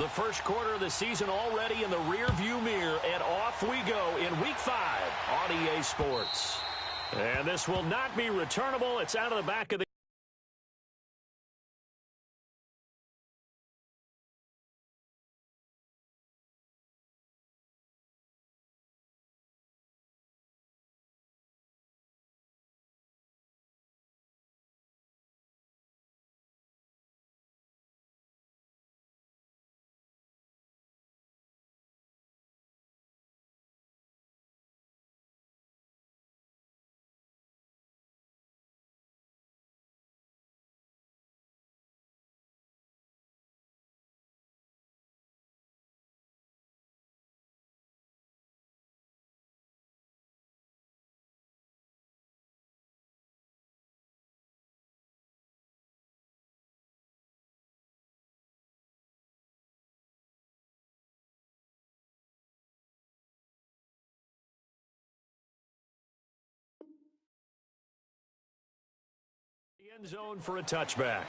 The first quarter of the season already in the rearview mirror, and off we go in Week 5 on EA Sports. And this will not be returnable. It's out of the back of the end zone for a touchback.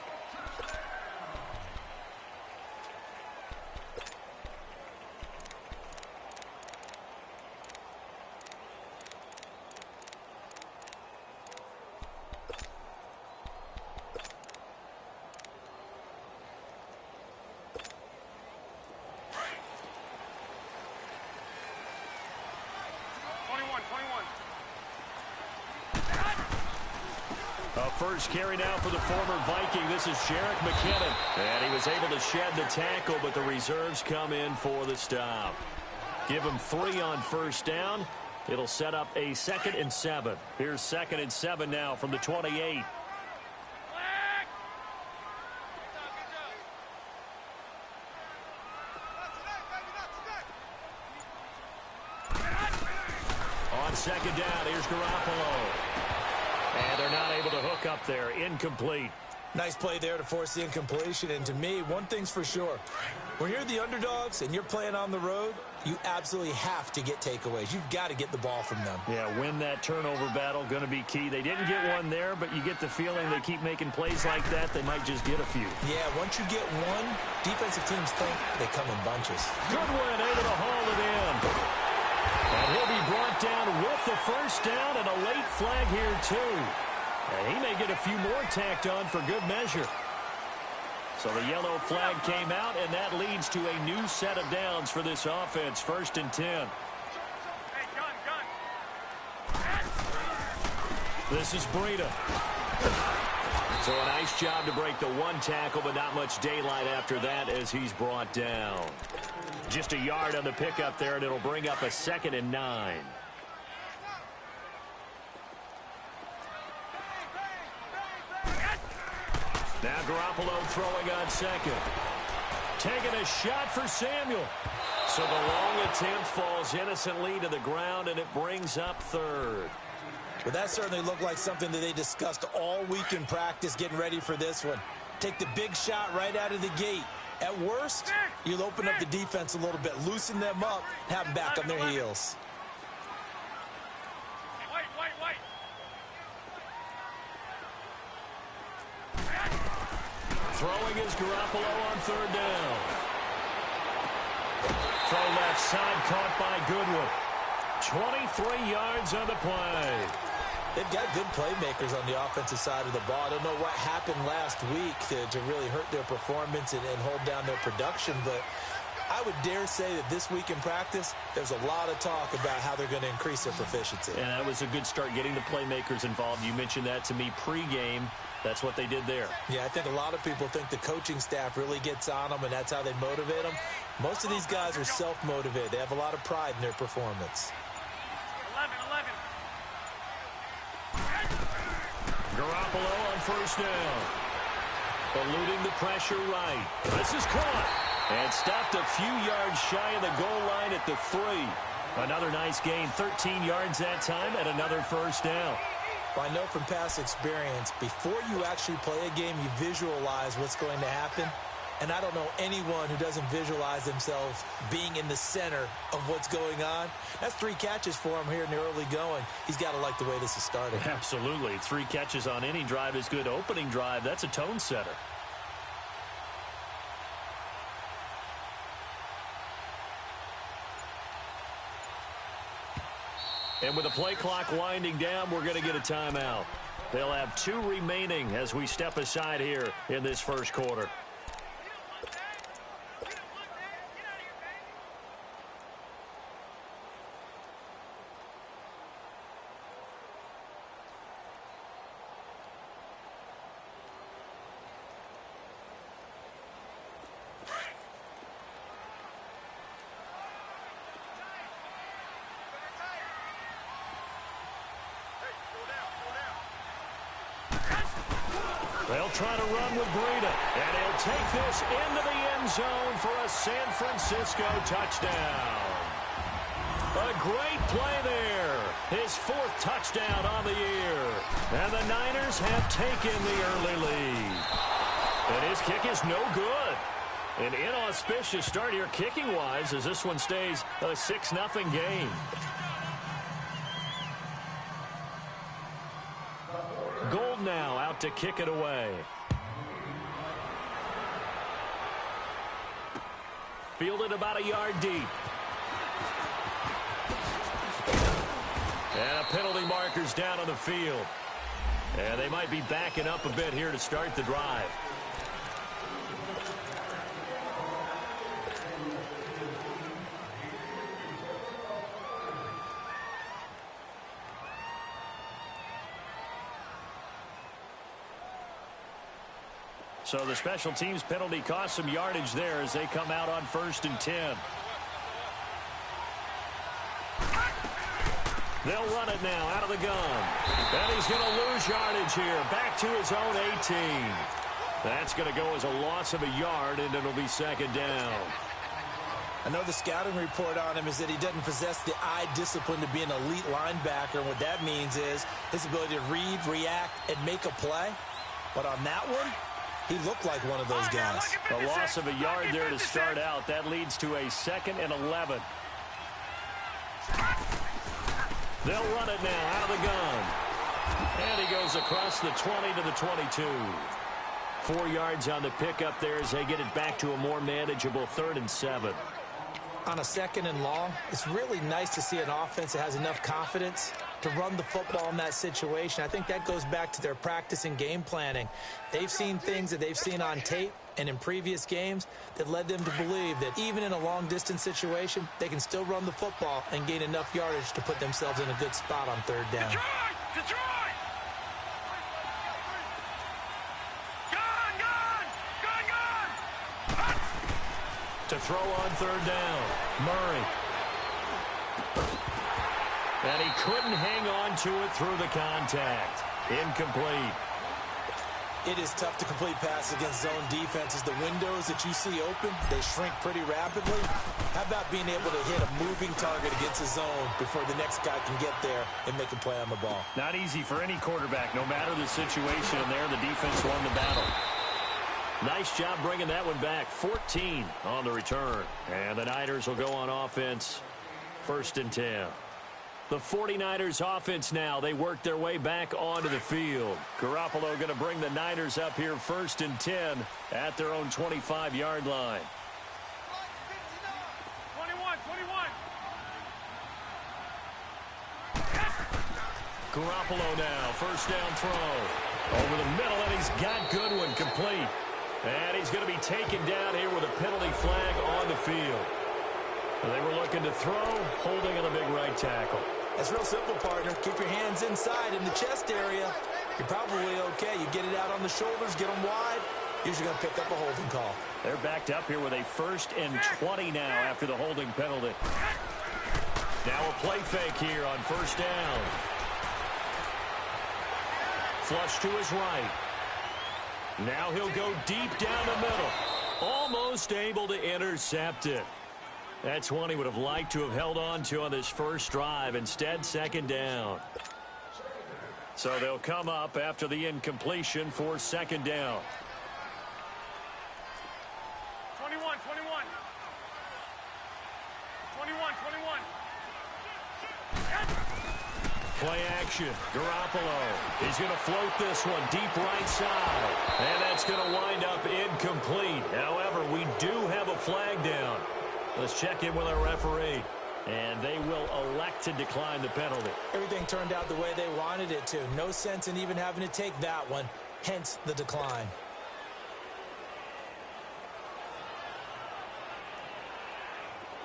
First carry now for the former Viking. This is Jerick McKinnon. And he was able to shed the tackle, but the reserves come in for the stop. Give him 3 on first down. It'll set up a 2nd and 7. Here's 2nd and 7 now from the 28. On 2nd down, here's Garoppolo. And they're not able to hook up there. Incomplete. Nice play there to force the incompletion. And to me, one thing's for sure. When you're the underdogs and you're playing on the road, you absolutely have to get takeaways. You've got to get the ball from them. Yeah, win that turnover battle, going to be key. They didn't get one there, but you get the feeling they keep making plays like that, they might just get a few. Yeah, once you get one, defensive teams think they come in bunches. Goodwin able to haul it in. And he'll be brought down with the first down and a late flag here, too. And he may get a few more tacked on for good measure. So the yellow flag came out, and that leads to a new set of downs for this offense. 1st and 10. Hey, gun. This is Breida. So a nice job to break the one tackle, but not much daylight after that as he's brought down. Just a yard on the pickup there, and it'll bring up a 2nd and 9. Now Garoppolo throwing on 2nd. Taking a shot for Samuel. So the long attempt falls innocently to the ground, and it brings up 3rd. But that certainly looked like something that they discussed all week in practice getting ready for this one. Take the big shot right out of the gate. At worst, you'll open up the defense a little bit, loosen them up, have them back on their heels. Wait. Throwing is Garoppolo on 3rd down. Throw left side caught by Goodwin. 23 yards on the play. They've got good playmakers on the offensive side of the ball. I don't know what happened last week to really hurt their performance and hold down their production, but I would dare say that this week in practice, there's a lot of talk about how they're going to increase their proficiency. And that was a good start getting the playmakers involved. You mentioned that to me pregame. That's what they did there. Yeah, I think a lot of people think the coaching staff really gets on them, and that's how they motivate them. Most of these guys are self-motivated. They have a lot of pride in their performance. 11. Garoppolo on first down. Eluding the pressure right. This is caught. And stopped a few yards shy of the goal line at the 3. Another nice gain, 13 yards that time, and another first down. Well, I know from past experience, before you actually play a game, you visualize what's going to happen. And I don't know anyone who doesn't visualize themselves being in the center of what's going on. That's 3 catches for him here in the early going. He's got to like the way this is starting. Absolutely. 3 catches on any drive is good. Opening drive, that's a tone setter. And with the play clock winding down, we're going to get a timeout. They'll have 2 remaining as we step aside here in this first quarter. They'll try to run with Breida, and he'll take this into the end zone for a San Francisco touchdown. A great play there. His 4th touchdown on the year. And the Niners have taken the early lead. And his kick is no good. An inauspicious start here kicking-wise as this one stays a 6-0 game. Gold now out to kick it away. Fielded about a yard deep. And a penalty marker's down on the field. And they might be backing up a bit here to start the drive. So the special teams penalty cost some yardage there as they come out on 1st and 10. They'll run it now out of the gun. And he's going to lose yardage here. Back to his own 18. That's going to go as a loss of a yard, and it'll be 2nd down. I know the scouting report on him is that he doesn't possess the eye discipline to be an elite linebacker. And what that means is his ability to read, react, and make a play. But on that one, he looked like one of those guys. A loss of a yard there to start out. That leads to a 2nd and 11. They'll run it now out of the gun. And he goes across the 20 to the 22. 4 yards on the pickup there as they get it back to a more manageable 3rd and 7. On a 2nd and long, it's really nice to see an offense that has enough confidence to run the football in that situation. I think that goes back to their practice and game planning. They've seen things that they've seen on tape and in previous games that led them to believe that even in a long-distance situation, they can still run the football and gain enough yardage to put themselves in a good spot on 3rd down. Detroit! Gun! To throw on 3rd down, Murray. And he couldn't hang on to it through the contact. Incomplete. It is tough to complete passes against zone defenses. The windows that you see open, they shrink pretty rapidly. How about being able to hit a moving target against a zone before the next guy can get there and make a play on the ball? Not easy for any quarterback, no matter the situation. And there, the defense won the battle. Nice job bringing that one back. 14 on the return. And the Niners will go on offense. 1st and 10. The 49ers offense now. They work their way back onto the field. Garoppolo going to bring the Niners up here 1st and 10 at their own 25-yard line. 21. Garoppolo now. 1st down throw. Over the middle, and he's got Goodwin complete. And he's going to be taken down here with a penalty flag on the field. They were looking to throw, holding on the big right tackle. That's real simple, partner. Keep your hands inside in the chest area. You're probably okay. You get it out on the shoulders, get them wide. Usually going to pick up a holding call. They're backed up here with a 1st and 20 now after the holding penalty. Now a play fake here on 1st down. Flush to his right. Now he'll go deep down the middle. Almost able to intercept it. That's one he would have liked to have held on to on this first drive. Instead, 2nd down. So they'll come up after the incompletion for 2nd down. 21. Play action. Garoppolo. He's going to float this one deep right side. And that's going to wind up incomplete. However, we do have a flag down. Let's check in with our referee. And they will elect to decline the penalty. Everything turned out the way they wanted it to. No sense in even having to take that one, hence the decline.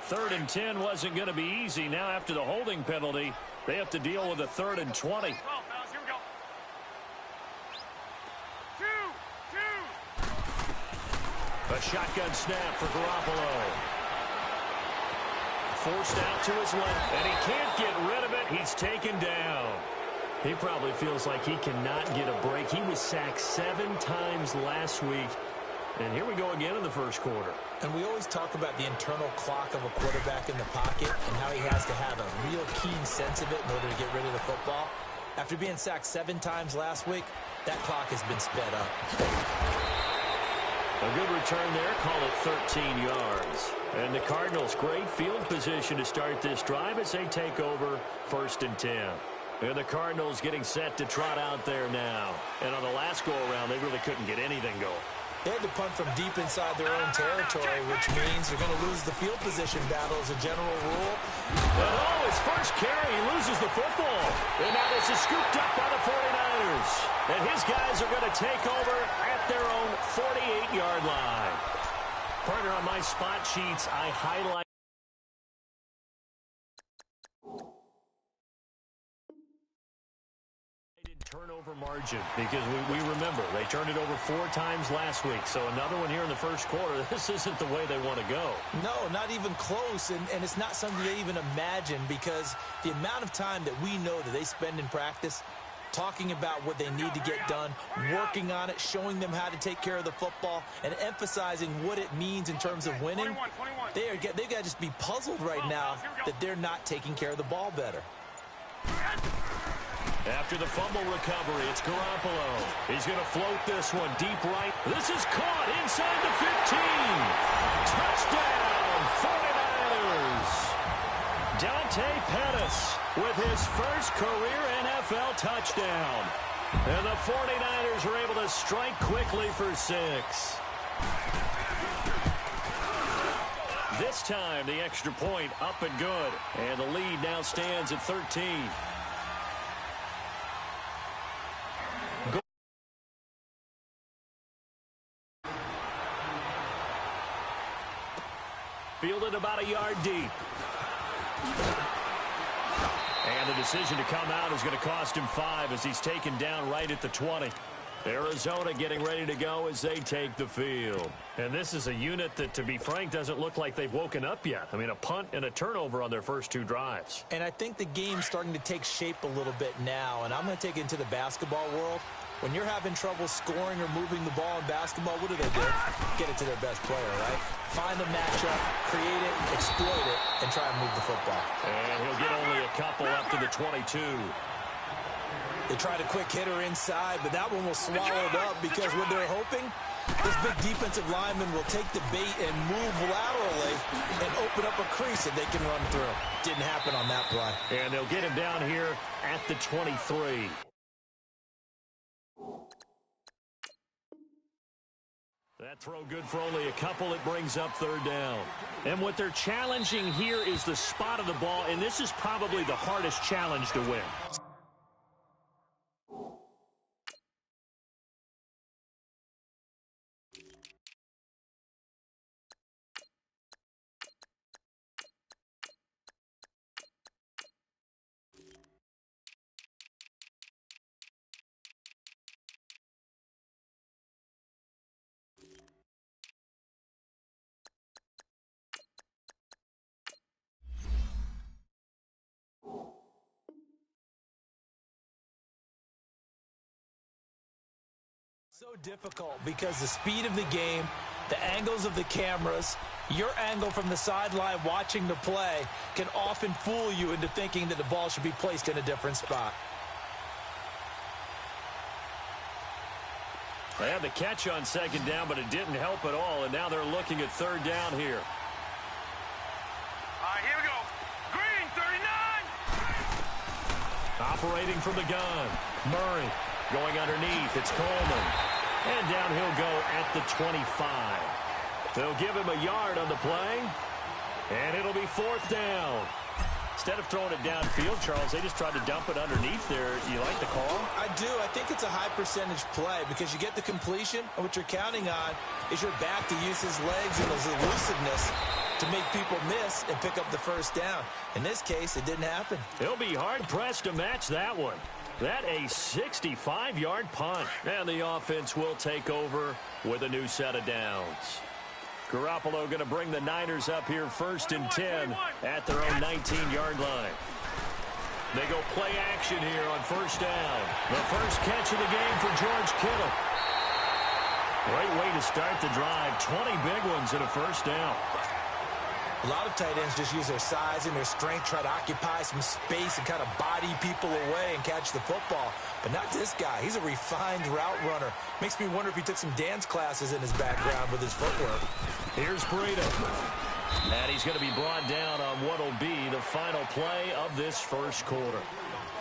Third and 10 wasn't going to be easy. Now after the holding penalty, they have to deal with a 3rd and 20. Well, fellas, here we go. Two. A shotgun snap for Garoppolo. Forced out to his left, and he can't get rid of it. He's taken down. He probably feels like he cannot get a break. He was sacked 7 times last week. And here we go again in the first quarter. And we always talk about the internal clock of a quarterback in the pocket and how he has to have a real keen sense of it in order to get rid of the football. After being sacked 7 times last week, that clock has been sped up. A good return there, call it 13 yards. And the Cardinals, great field position to start this drive as they take over 1st and 10. And the Cardinals getting set to trot out there now. And on the last go-around, they really couldn't get anything going. They had to punt from deep inside their own territory, which means they're going to lose the field position battle as a general rule. But oh, his first carry, he loses the football. And now this is scooped up by the 49ers. And his guys are going to take over at their own 48-yard line. Partner, on my spot sheets, I highlight turnover margin because we remember they turned it over 4 times last week. So another one here in the first quarter. This isn't the way they want to go. No, not even close. And it's not something they even imagine because the amount of time that we know that they spend in practice talking about what they need to get done, working on it, showing them how to take care of the football, and emphasizing what it means in terms of winning. 21. They've got to just be puzzled right now that they're not taking care of the ball better. After the fumble recovery, it's Garoppolo. He's going to float this one deep right. This is caught inside the 15. Touchdown, 49ers. Dante Pettis with his first career NFL touchdown. And the 49ers are able to strike quickly for 6. This time, the extra point up and good. And the lead now stands at 13. Fielded about a yard deep. And the decision to come out is going to cost him 5 as he's taken down right at the 20. Arizona getting ready to go as they take the field. And this is a unit that, to be frank, doesn't look like they've woken up yet. I mean, a punt and a turnover on their first 2 drives. And I think the game's starting to take shape a little bit now. And I'm going to take it into the basketball world. When you're having trouble scoring or moving the ball in basketball, what do? Get it to their best player, right? Find the matchup, create it, exploit it, and try and move the football. And he'll get only a couple up to the 22. They tried a quick hitter inside, but that one was swallowed up because what they're hoping, this big defensive lineman will take the bait and move laterally and open up a crease that they can run through. Didn't happen on that play. And they'll get him down here at the 23. That throw good for only a couple. It brings up 3rd down. And what they're challenging here is the spot of the ball, and this is probably the hardest challenge to win. So difficult because the speed of the game, the angles of the cameras, your angle from the sideline watching the play can often fool you into thinking that the ball should be placed in a different spot. They had the catch on 2nd down, but it didn't help at all, and now they're looking at 3rd down here. All right, here we go. Green, 39. Operating from the gun. Murray going underneath. It's Coleman. And down he'll go at the 25. They'll give him a yard on the play. And it'll be 4th down. instead of throwing it downfield, Charles, they just tried to dump it underneath there. You like the call? I do. I think it's a high percentage play because you get the completion, and what you're counting on is your back to use his legs and his elusiveness to make people miss and pick up the first down. In this case, it didn't happen. He'll be hard-pressed to match that one. That a 65-yard punt. And the offense will take over with a new set of downs. Garoppolo going to bring the Niners up here 1st and 10 at their own 19-yard line. They go play action here on 1st down. The first catch of the game for George Kittle. Great way to start the drive. 20 big ones at a 1st down. A lot of tight ends just use their size and their strength, try to occupy some space and kind of body people away and catch the football. But not this guy. He's a refined route runner. Makes me wonder if he took some dance classes in his background with his footwork. Here's Breida. And he's going to be brought down on what will be the final play of this first quarter.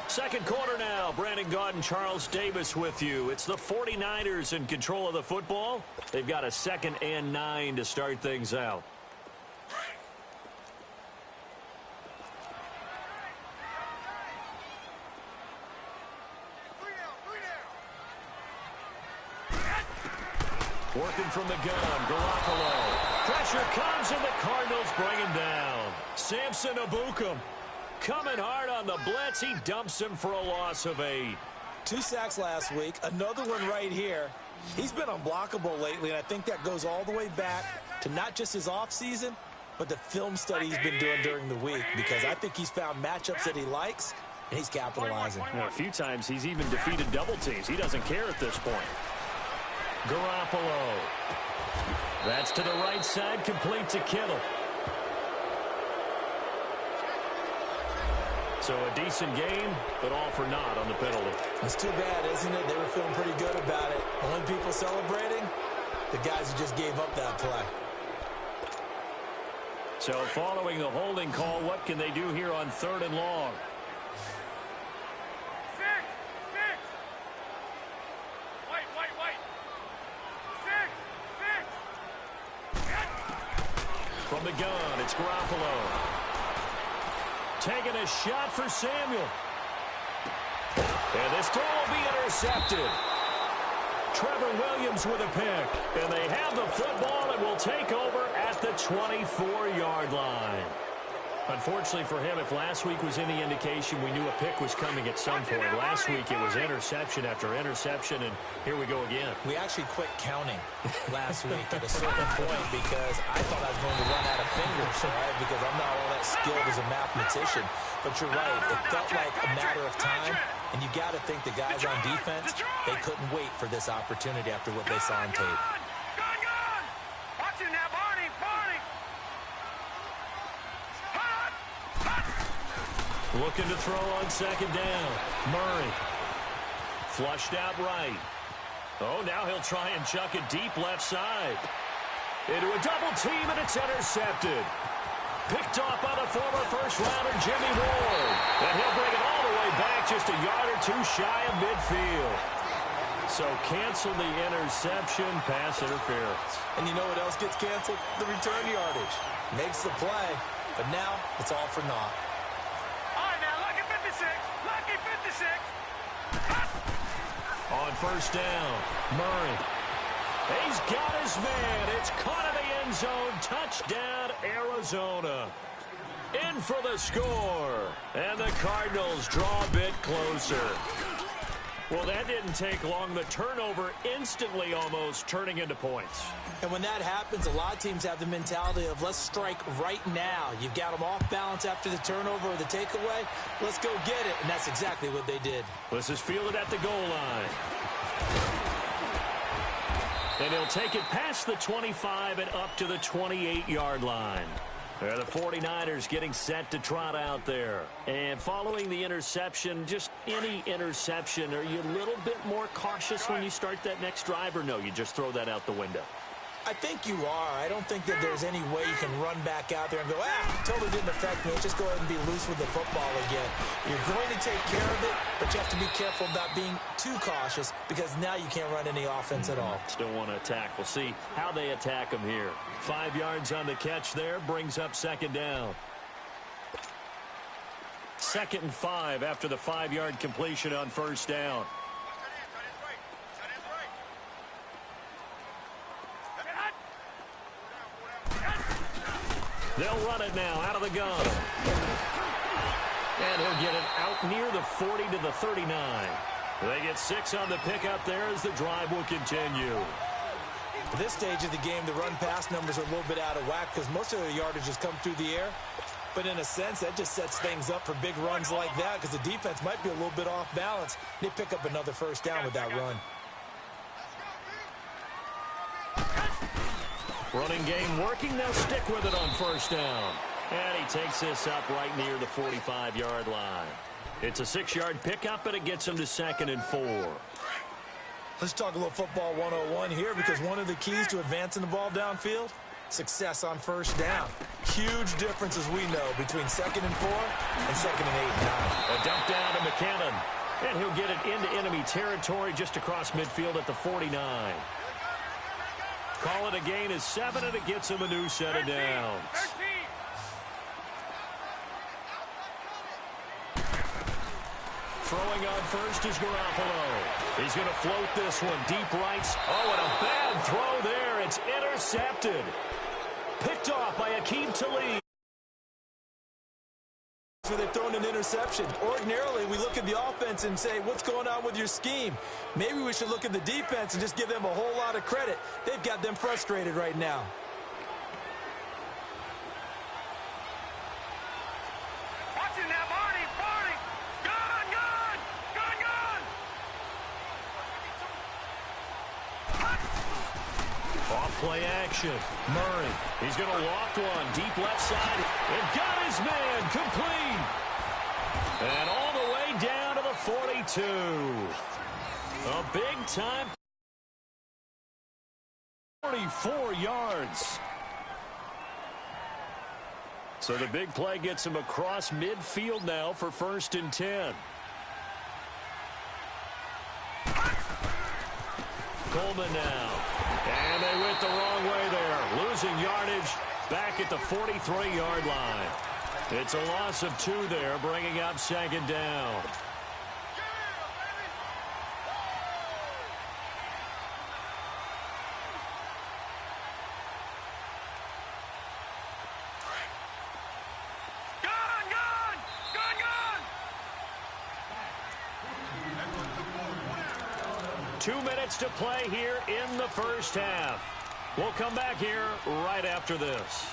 Second quarter now. Brandon Gaudin and Charles Davis with you. It's the 49ers in control of the football. They've got a 2nd and 9 to start things out. Working from the gun, Garoppolo. Pressure comes, and the Cardinals bring him down. Samson Ebukam coming hard on the blitz. He dumps him for a loss of 8. 2 sacks last week, another one right here. He's been unblockable lately, and I think that goes all the way back to not just his offseason, but the film study he's been doing during the week, because I think he's found matchups that he likes, and he's capitalizing. A few times he's even defeated double teams. He doesn't care at this point. Garoppolo. That's to the right side, complete to Kittle. So a decent game, but all for naught on the penalty. It's too bad, isn't it? They were feeling pretty good about it. Only people celebrating, the guys who just gave up that play. So following the holding call, what can they do here on 3rd and long? From the gun, it's Garoppolo. Taking a shot for Samuel. And this throw will be intercepted. Trevor Williams with a pick. And they have the football and will take over at the 24-yard line. Unfortunately for him, if last week was any indication, we knew a pick was coming at some point. Last week it was interception after interception, and here we go again. We actually quit counting last week at a certain point because I thought I was going to run out of fingers, right? Because I'm not all that skilled as a mathematician. But you're right. It felt like a matter of time, and you got to think the guys on defense, they couldn't wait for this opportunity after what they saw on tape. Watch it now, Barney. Looking to throw on 2nd down. Murray. Flushed out right. Oh, now he'll try and chuck it deep left side. Into a double team, and it's intercepted. Picked off by the former first-rounder Jimmy Ward. And he'll bring it all the way back just a yard or 2 shy of midfield. So cancel the interception, pass interference. And you know what else gets canceled? The return yardage. Makes the play, but now it's all for naught. On 1st down, Murray. He's got his man. It's caught in the end zone. Touchdown, Arizona. In for the score. And the Cardinals draw a bit closer. Well, that didn't take long. The turnover instantly almost turning into points. And when that happens, a lot of teams have the mentality of let's strike right now. You've got them off balance after the turnover or the takeaway. Let's go get it. And that's exactly what they did. This is fielded at the goal line. And he'll take it past the 25 and up to the 28-yard line. The 49ers getting set to trot out there. And following the interception, just any interception, are you a little bit more cautious when you start that next drive, or no, you just throw that out the window? I think you are. I don't think that there's any way you can run back out there and go, totally didn't affect me. Just go ahead and be loose with the football again. You're going to take care of it, but you have to be careful about being too cautious because now you can't run any offense at all. Still want to attack. We'll see how they attack them here. 5 yards on the catch there, brings up 2nd down. 2nd and 5 after the 5-yard completion on first down. They'll run it now out of the gun. And he'll get it out near the 40 to the 39. They get 6 on the pickup there as the drive will continue. At this stage of the game, the run-pass numbers are a little bit out of whack because most of the yardage has come through the air. But in a sense, that just sets things up for big runs like that because the defense might be a little bit off balance. They pick up another first down with that run. Running game working. They'll stick with it on first down. And he takes this up right near the 45-yard line. It's a 6-yard pickup, but it gets him to 2nd and 4. Let's talk a little football 101 here because one of the keys to advancing the ball downfield, success on first down. Huge difference, as we know, between 2nd and 4 and 2nd and 8 and 9. A dump down to McKinnon. And he'll get it into enemy territory just across midfield at the 49. Call it a gain of 7, and it gets him a new set of downs. Throwing on first is Garoppolo. He's going to float this one deep right. Oh, and a bad throw there. It's intercepted. Picked off by Akeem Talib. They've thrown an interception. Ordinarily, we look at the offense and say, what's going on with your scheme? Maybe we should look at the defense and just give them a whole lot of credit. They've got them frustrated right now. Watching that, Marty. Off play action. Murray. He's going to loft one. Deep left side. And got his man. Complete. And all the way down to the 42. A big time. 44 yards. So the big play gets him across midfield now for 1st and 10. Coleman now. And they went the wrong way there. Losing yardage back at the 43-yard line. It's a loss of 2 there, bringing up 2nd down. Gun! 2 minutes to play here in the first half. We'll come back here right after this.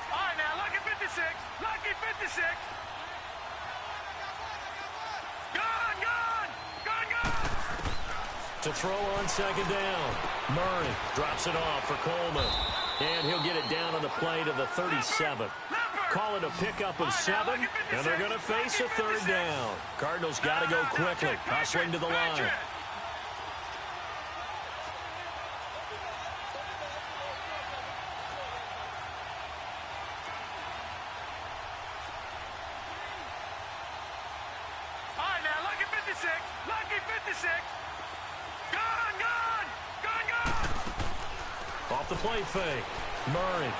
All right, now, lucky 56. Lucky 56. To throw on 2nd down. Murray drops it off for Coleman. And he'll get it down on the play to the 37. Call it a pickup of 7, and they're going to face a 3rd down. Cardinals got to go quickly, hustling to the line. All right, now, lucky 56. Lucky 56. Off the play fake. Murray.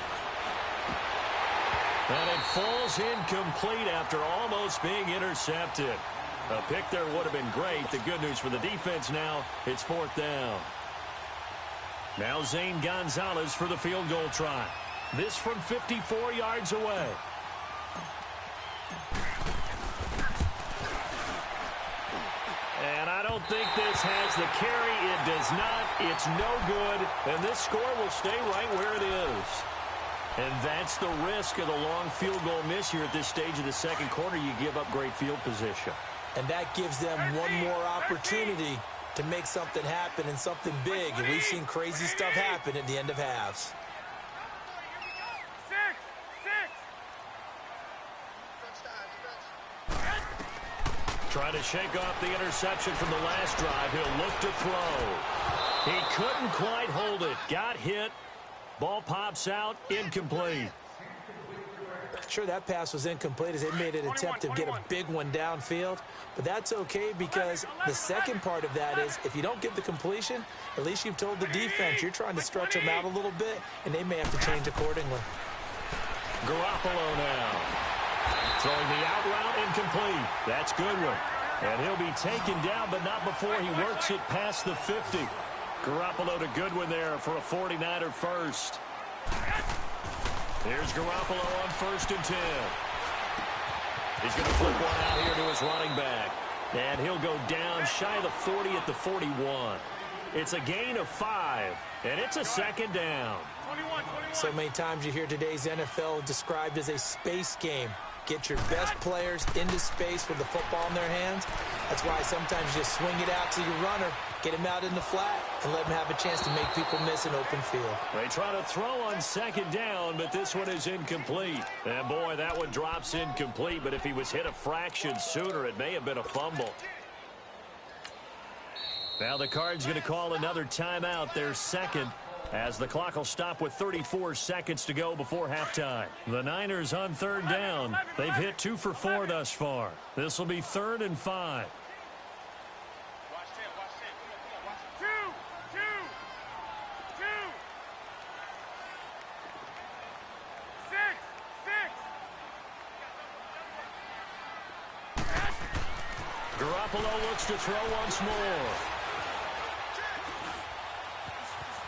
And it falls incomplete after almost being intercepted. A pick there would have been great. The good news for the defense now, it's 4th down. Now Zane Gonzalez for the field goal try. This from 54 yards away. And I don't think this has the carry. It does not. It's no good. And this score will stay right where it is. And that's the risk of the long field goal miss here at this stage of the second quarter. You give up great field position. And that gives them one more opportunity to make something happen and something big. And we've seen crazy stuff happen at the end of halves. Try to shake off the interception from the last drive. He'll look to throw. He couldn't quite hold it. Got hit. Ball pops out. Incomplete. Sure, that pass was incomplete as they made an attempt to get a big one downfield, but that's okay because the second part of that is if you don't get the completion, at least you've told the defense you're trying to stretch them out a little bit, and they may have to change accordingly. Garoppolo now. Throwing the out route incomplete. That's Goodwin. And he'll be taken down, but not before he works it past the 50. Garoppolo to Goodwin there for a 49er first. Here's Garoppolo on 1st and 10. He's going to flip one out here to his running back. And he'll go down shy of the 40 at the 41. It's a gain of 5, and it's a second down. 21. So many times you hear today's NFL described as a space game. Get your best players into space with the football in their hands. That's why sometimes you just swing it out to your runner, get him out in the flat, and let him have a chance to make people miss an open field. They try to throw on 2nd down, but this one is incomplete. And boy, that one drops incomplete, but if he was hit a fraction sooner, it may have been a fumble. Now the Cards going to call another timeout, their second, as the clock will stop with 34 seconds to go before halftime. The Niners on 3rd down. They've hit 2 for 4 thus far. This will be 3rd and 5. Watch 10. Come on. 2. 6. Garoppolo looks to throw once more.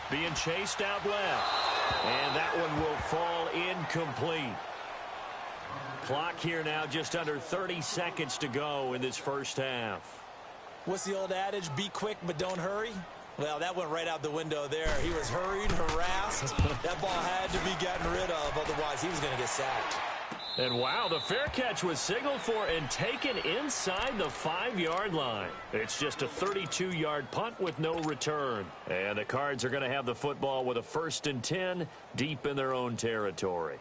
Being chased out left. And that one will fall incomplete. Clock here now just under 30 seconds to go in this first half. What's the old adage? Be quick, but don't hurry. Well, that went right out the window there. He was hurried, harassed. That ball had to be gotten rid of, otherwise he was going to get sacked. And wow, the fair catch was signaled for and taken inside the 5-yard line. It's just a 32-yard punt with no return. And the Cards are going to have the football with a 1st and 10 deep in their own territory.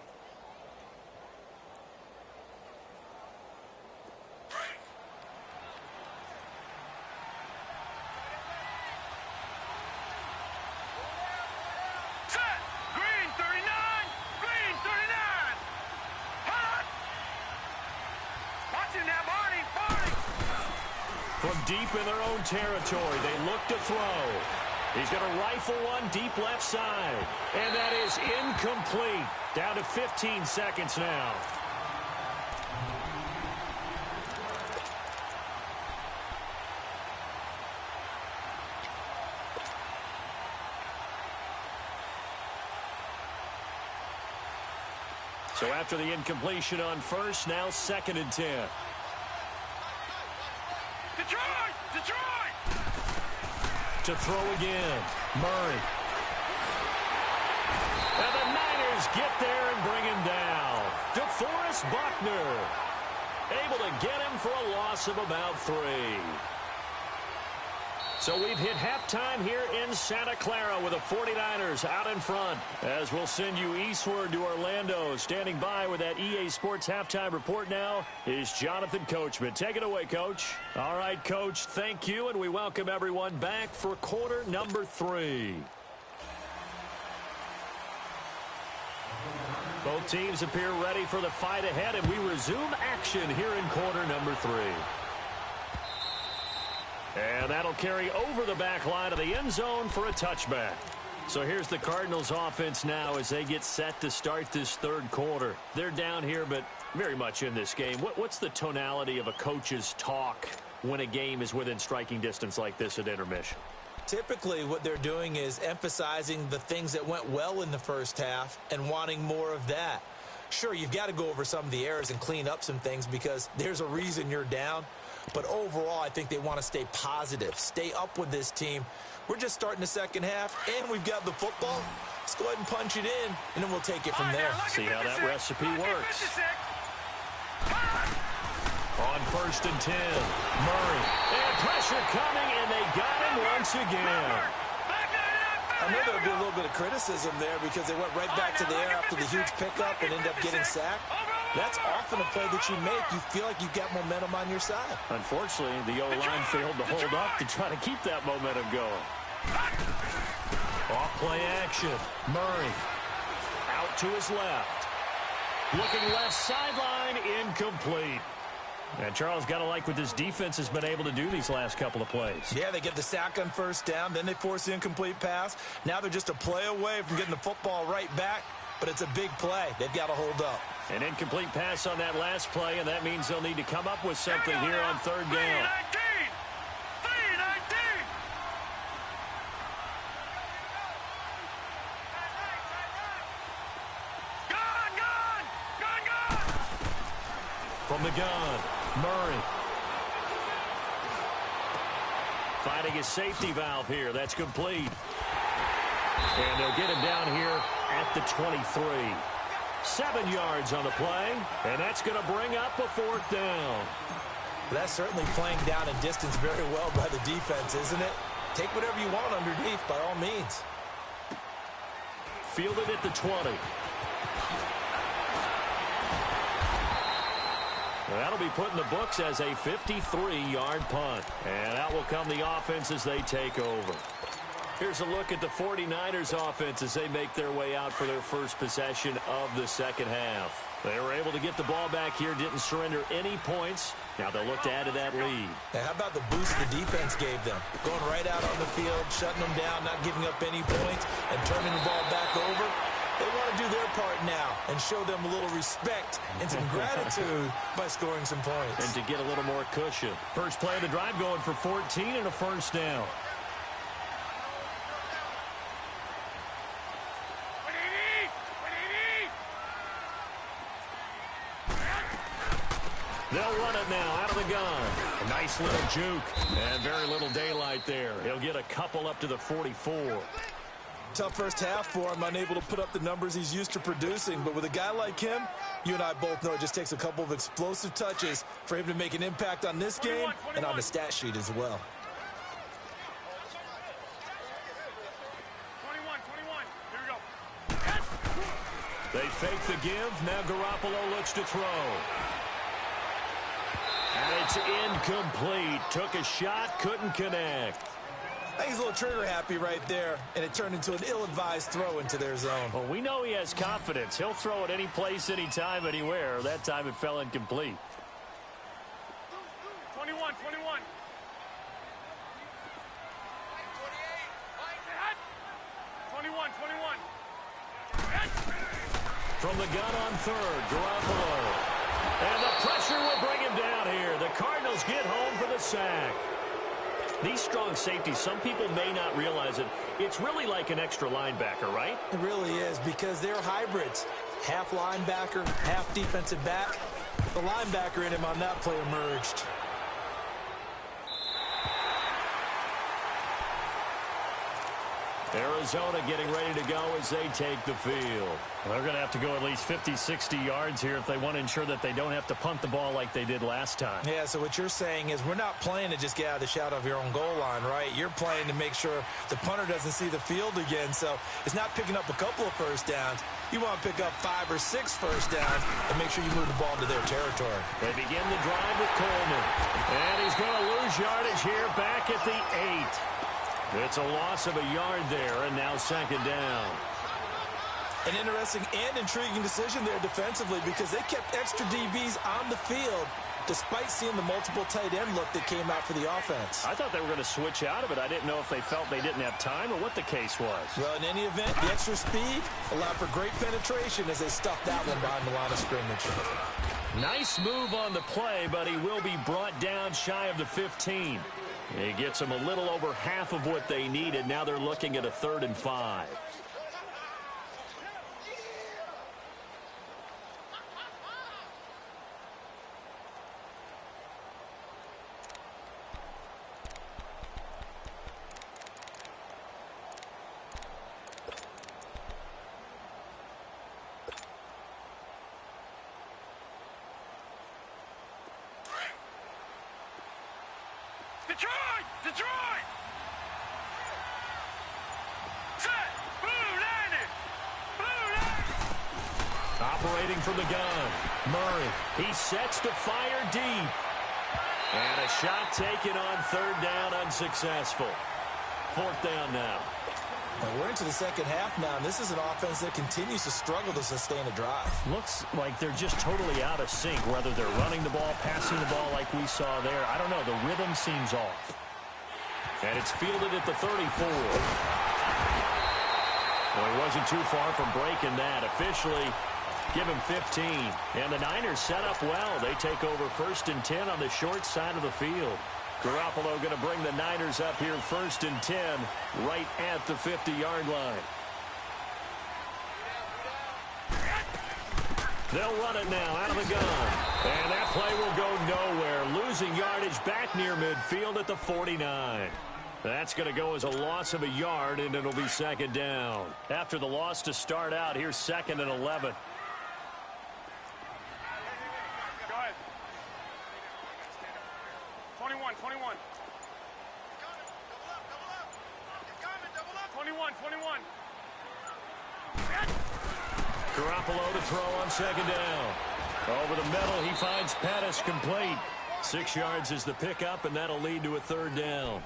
From deep in their own territory, they look to throw. He's going to rifle one deep left side. And that is incomplete. Down to 15 seconds now. So after the incompletion on first, now 2nd and 10. Detroit! To throw again, Murray. And the Niners get there and bring him down. DeForest Buckner able to get him for a loss of about 3. So we've hit halftime here in Santa Clara with the 49ers out in front. As we'll send you eastward to Orlando. Standing by with that EA Sports halftime report now is Jonathan Coachman. Take it away, Coach. All right, Coach, thank you, and we welcome everyone back for quarter number 3. Both teams appear ready for the fight ahead, and we resume action here in quarter number 3. And that'll carry over the back line of the end zone for a touchback. So here's the Cardinals offense now as they get set to start this 3rd quarter. They're down here, but very much in this game. What's the tonality of a coach's talk when a game is within striking distance like this at intermission? Typically, what they're doing is emphasizing the things that went well in the first half and wanting more of that. Sure, you've got to go over some of the errors and clean up some things because there's a reason you're down. But overall, I think they want to stay positive, stay up with this team. We're just starting the second half, and we've got the football. Let's go ahead and punch it in, and then we'll take it from there. See how that recipe works. On 1st and 10, Murray. And pressure coming, and they got him once again. I know there'll be a little bit of criticism there because they went right back to the air after the huge pickup and ended up getting sacked. That's often a play that you make. You feel like you've got momentum on your side. Unfortunately, the O-line failed to hold up to try to keep that momentum going. Off play action. Murray out to his left. Looking left sideline, incomplete. And Charles, got to like what this defense has been able to do these last couple of plays. Yeah, they get the sack on first down, then they force the incomplete pass. Now they're just a play away from getting the football right back, but it's a big play. They've got to hold up. An incomplete pass on that last play, and that means they'll need to come up with something here on third down. From the gun, Murray. Finding his safety valve here. That's complete. And they'll get him down here at the 23. 7 yards on the play, and that's going to bring up a fourth down. That's certainly playing down and distance very well by the defense, isn't it? Take whatever you want underneath, by all means. Fielded at the 20. That'll be put in the books as a 53-yard punt. And out will come the offense as they take over. Here's a look at the 49ers offense as they make their way out for their first possession of the second half. They were able to get the ball back here, didn't surrender any points. Now they'll look to add to that lead. Now, how about the boost the defense gave them? Going right out on the field, shutting them down, not giving up any points, and turning the ball back over. They want to do their part now and show them a little respect and some gratitude by scoring some points. And to get a little more cushion. First play of the drive going for 14 and a first down. They'll run it now out of the gun. A nice little juke and very little daylight there. He'll get a couple up to the 44. Tough first half for him, unable to put up the numbers he's used to producing. But with a guy like him, you and I both know it just takes a couple of explosive touches for him to make an impact on this game and on the stat sheet as well. 21. Here we go. Yes! They fake the give. Now Garoppolo looks to throw. And it's incomplete. Took a shot, couldn't connect. I think he's a little trigger happy right there, and it turned into an ill-advised throw into their zone. Well, we know he has confidence. He'll throw it any place, anytime, anywhere. That time it fell incomplete. 21. 21. From the gun on third, Garoppolo. And the pressure will bring him down here. The Cardinals get home for the sack. These strong safeties, some people may not realize it. It's really like an extra linebacker, right? It really is, because they're hybrids. Half linebacker, half defensive back. The linebacker in him on that play emerged. Arizona getting ready to go as they take the field. They're going to have to go at least 50, 60 yards here if they want to ensure that they don't have to punt the ball like they did last time. Yeah, so what you're saying is we're not playing to just get out of the shadow of your own goal line, right? You're playing to make sure the punter doesn't see the field again. So it's not picking up a couple of first downs. You want to pick up 5 or 6 first downs and make sure you move the ball to their territory. They begin the drive with Coleman. And he's going to lose yardage here back at the 8. It's a loss of a yard there, and now second down. An interesting and intriguing decision there defensively, because they kept extra DBs on the field despite seeing the multiple tight end look that came out for the offense. I thought they were going to switch out of it. I didn't know if they felt they didn't have time or what the case was. Well, in any event, the extra speed allowed for great penetration as they stuffed that one behind the line of scrimmage. Nice move on the play, but he will be brought down shy of the 15. He gets them a little over half of what they needed. Now they're looking at a 3rd and 5. Detroit! Set! Blue landed! Operating from the gun. Murray. He sets to fire deep. And a shot taken on 3rd down, unsuccessful. 4th down now. And we're into the second half now, and this is an offense that continues to struggle to sustain a drive. Looks like they're just totally out of sync, whether they're running the ball, passing the ball like we saw there. I don't know. The rhythm seems off. And it's fielded at the 34. Well, he wasn't too far from breaking that. Officially, give him 15. And the Niners set up well. They take over 1st and 10 on the short side of the field. Garoppolo going to bring the Niners up here 1st and 10 right at the 50-yard line. They'll run it now out of the gun. And that play will go nowhere. Losing yardage back near midfield at the 49. That's going to go as a loss of a yard, and it'll be 2nd down. After the loss to start out, here's 2nd and 11. Go ahead. 21. 21. Garoppolo to throw on 2nd down. Over the middle, he finds Pettis complete. 6 yards is the pickup, and that'll lead to a 3rd down.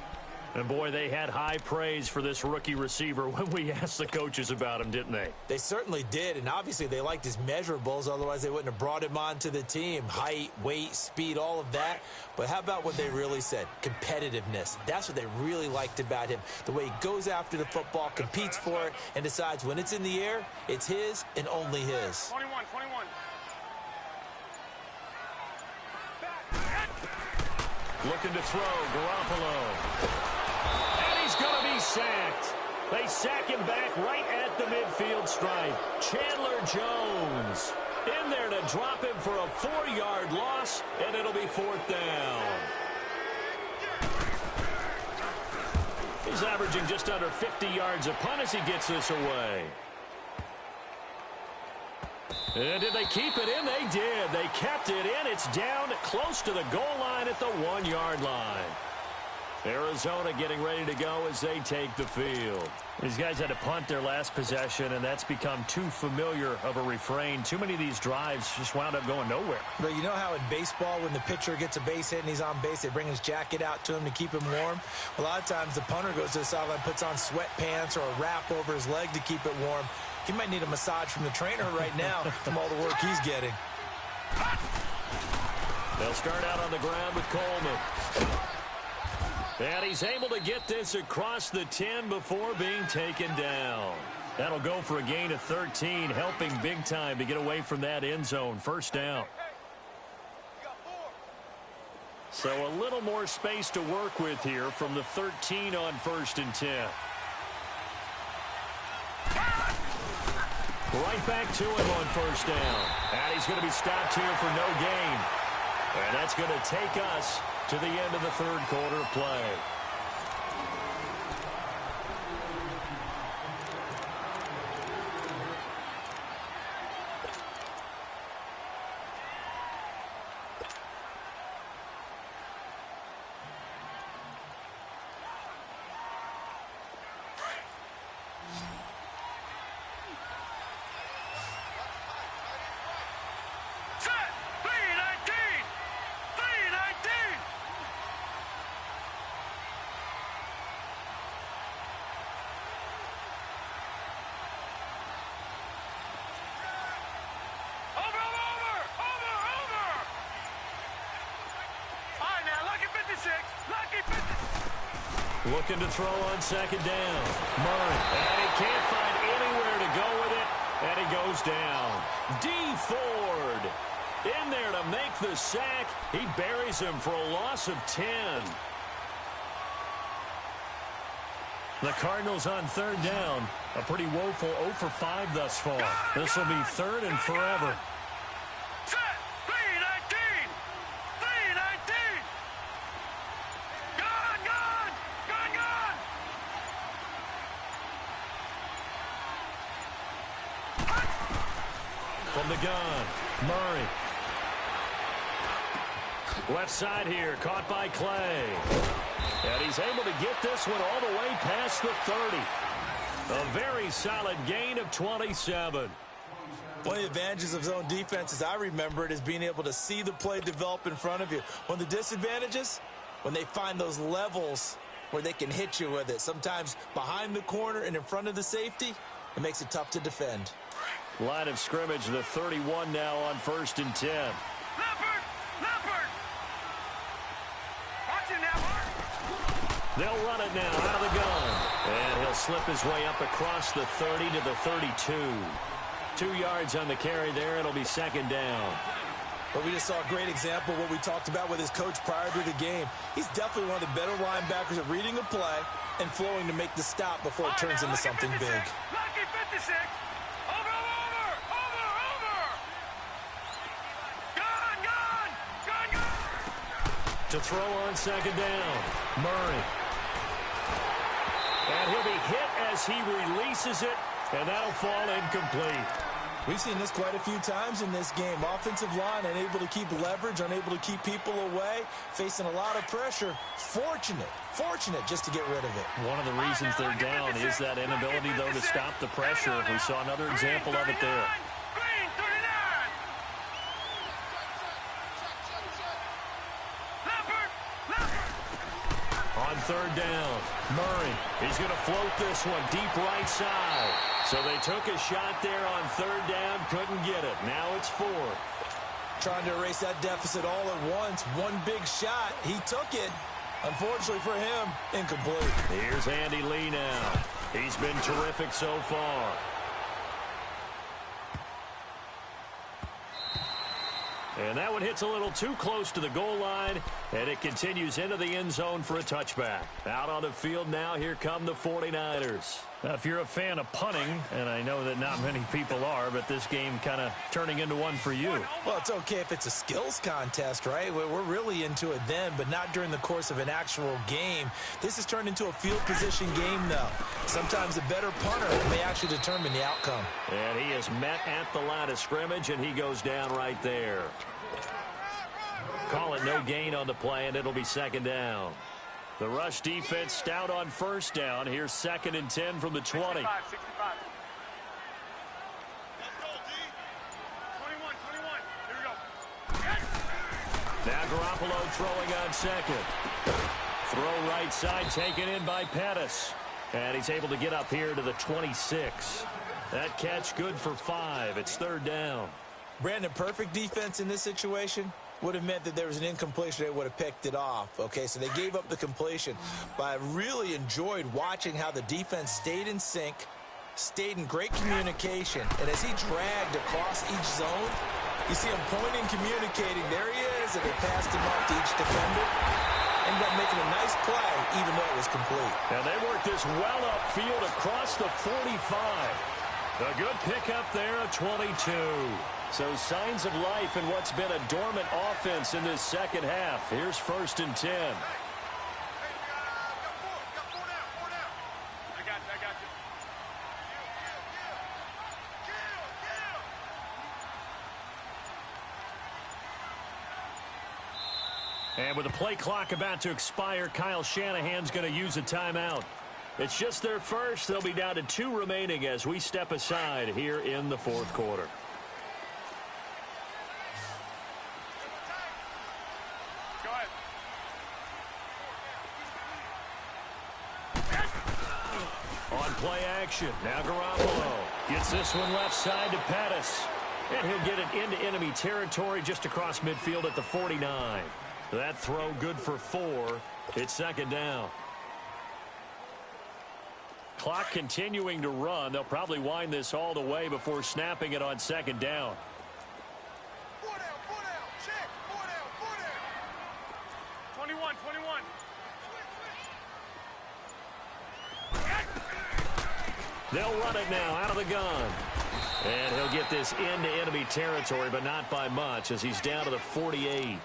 And, boy, they had high praise for this rookie receiver when we asked the coaches about him, didn't they? They certainly did, and obviously they liked his measurables. Otherwise, they wouldn't have brought him onto the team. Height, weight, speed, all of that. But how about what they really said? Competitiveness. That's what they really liked about him. The way he goes after the football, competes for it, and decides when it's in the air, it's his and only his. 21. Looking to throw, Garoppolo. And he's going to be sacked. They sack him back right at the midfield stripe. Chandler Jones in there to drop him for a 4-yard loss, and it'll be 4th down. He's averaging just under 50 yards a punt as he gets this away. And did they keep it in? They did. They kept it in. It's down close to the goal line at the 1-yard line. Arizona getting ready to go as they take the field. These guys had to punt their last possession, and that's become too familiar of a refrain. Too many of these drives just wound up going nowhere. But you know how in baseball, when the pitcher gets a base hit and he's on base, they bring his jacket out to him to keep him warm? A lot of times the punter goes to the sideline, puts on sweatpants or a wrap over his leg to keep it warm. He might need a massage from the trainer right now from all the work he's getting. They'll start out on the ground with Coleman. And he's able to get this across the 10 before being taken down. That'll go for a gain of 13, helping big time to get away from that end zone. 1st down. So a little more space to work with here from the 13 on 1st and 10. Right back to him on 1st down. And he's going to be stopped here for no gain. And that's going to take us to the end of the 3rd quarter play. Looking to throw on 2nd down. Murray. And he can't find anywhere to go with it. And he goes down. D. Ford in there to make the sack. He buries him for a loss of 10. The Cardinals on 3rd down. A pretty woeful 0 for 5 thus far. This will be 3rd and forever. From the gun, Murray. Left side here, caught by Clay. And he's able to get this one all the way past the 30. A very solid gain of 27. One of the advantages of zone defense, as I remember it, is being able to see the play develop in front of you. One of the disadvantages, when they find those levels where they can hit you with it. Sometimes behind the corner and in front of the safety, it makes it tough to defend. Line of scrimmage, the 31 now on 1st and 10. Leopard! Leopard! Watch it now, Mark. They'll run it now out of the gun. And he'll slip his way up across the 30 to the 32. 2 yards on the carry there. It'll be 2nd down. But we just saw a great example of what we talked about with his coach prior to the game. He's definitely one of the better linebackers at reading a play and flowing to make the stop before it turns into something big. Lucky 56. Over. Gun. To throw on 2nd down. Murray. And he'll be hit as he releases it, and that'll fall incomplete. We've seen this quite a few times in this game. Offensive line unable to keep leverage, unable to keep people away, facing a lot of pressure. Fortunate just to get rid of it. One of the reasons they're down is that inability, though, to stop the pressure. We saw another example of it there. Green 39. Leopard. On 3rd down, Murray. He's going to float this one deep right side. So they took a shot there on 3rd down, couldn't get it. Now it's 4th. Trying to erase that deficit all at once. One big shot. He took it. Unfortunately for him, incomplete. Here's Andy Lee now. He's been terrific so far. And that one hits a little too close to the goal line, and it continues into the end zone for a touchback. Out on the field now, here come the 49ers. Now, if you're a fan of punting, and I know that not many people are, but this game kind of turning into one for you. Well, it's okay if it's a skills contest, right? We're really into it then, but not during the course of an actual game. This has turned into a field position game, though. Sometimes a better punter may actually determine the outcome. And he is met at the line of scrimmage, and he goes down right there. Call it no gain on the play, and it'll be 2nd down. The rush defense stout on 1st down. Here's 2nd and 10 from the 20. 65. 21. Here we go. Now Garoppolo throwing on 2nd. Throw right side taken in by Pettis. And he's able to get up here to the 26. That catch good for 5. It's 3rd down. Brandon, perfect defense in this situation would have meant that there was an incompletion. They would have picked it off. Okay, so they gave up the completion. But I really enjoyed watching how the defense stayed in sync, stayed in great communication. And as he dragged across each zone, you see him pointing, communicating. There he is, and they passed him off to each defender. Ended up making a nice play, even though it was complete. And they worked this well upfield across the 45. A good pickup there, a 22. So signs of life in what's been a dormant offense in this 2nd half. Here's 1st and 10. I got you. And with the play clock about to expire, Kyle Shanahan's going to use a timeout. It's just their first. They'll be down to 2 remaining as we step aside here in the 4th quarter. Go ahead. On play action, now Garoppolo gets this one left side to Pettis. And he'll get it into enemy territory just across midfield at the 49. That throw good for 4. It's 2nd down. Clock continuing to run. They'll probably wind this all the way before snapping it on 2nd down. 4 down. Check. 4 down. 21. They'll run it now out of the gun. And he'll get this into enemy territory, but not by much as he's down to the 48.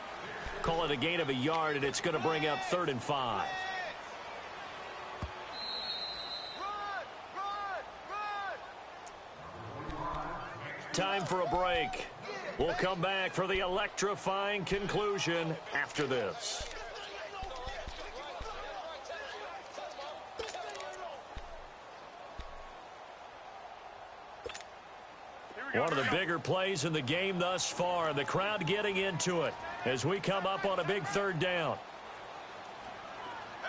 Call it a gain of a yard, and it's going to bring up 3rd and 5. Time for a break. We'll come back for the electrifying conclusion after this. One of the bigger plays in the game thus far. The crowd getting into it as we come up on a big 3rd down. Hey.